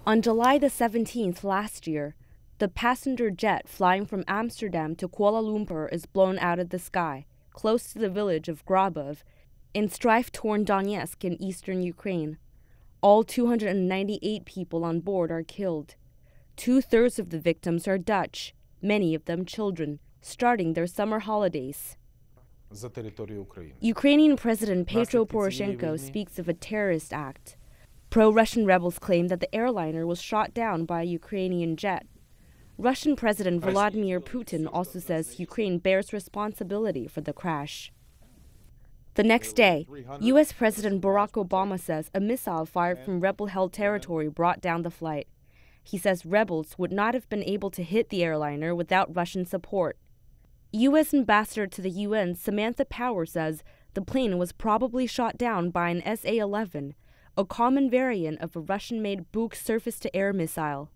On July the 17th last year, the passenger jet flying from Amsterdam to Kuala Lumpur is blown out of the sky, close to the village of Grabov, in strife-torn Donetsk in eastern Ukraine. All 298 people on board are killed. 2/3 of the victims are Dutch, many of them children, starting their summer holidays. Ukrainian President Petro Poroshenko speaks of a terrorist act. Pro-Russian rebels claim that the airliner was shot down by a Ukrainian jet. Russian President Vladimir Putin also says Ukraine bears responsibility for the crash. The next day, U.S. President Barack Obama says a missile fired from rebel-held territory brought down the flight. He says rebels would not have been able to hit the airliner without Russian support. U.S. Ambassador to the UN Samantha Power says the plane was probably shot down by an SA-11, a common variant of a Russian-made Buk surface-to-air missile.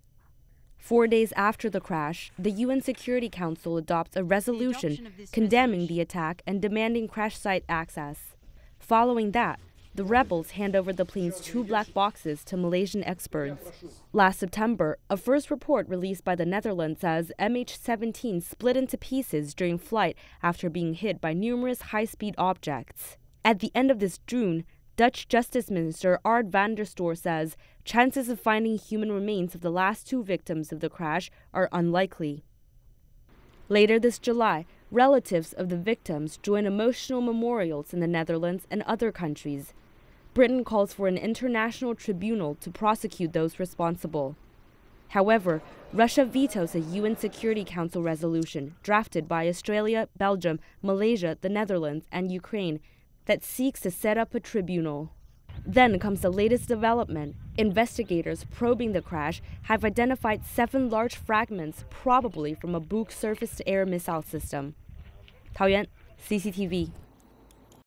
4 days after the crash, the UN Security Council adopts a resolution condemning the attack and demanding crash site access. Following that, the rebels hand over the plane's 2 black boxes to Malaysian experts. Last September, a first report released by the Netherlands says MH17 split into pieces during flight after being hit by numerous high-speed objects. At the end of this June, Dutch Justice Minister Ard van der Stoor says chances of finding human remains of the last 2 victims of the crash are unlikely. Later this July, relatives of the victims join emotional memorials in the Netherlands and other countries. Britain calls for an international tribunal to prosecute those responsible. However, Russia vetoes a UN Security Council resolution drafted by Australia, Belgium, Malaysia, the Netherlands, and Ukraine that seeks to set up a tribunal. Then comes the latest development. Investigators probing the crash have identified 7 large fragments, probably from a Buk surface-to-air missile system. Taoyuan, CCTV.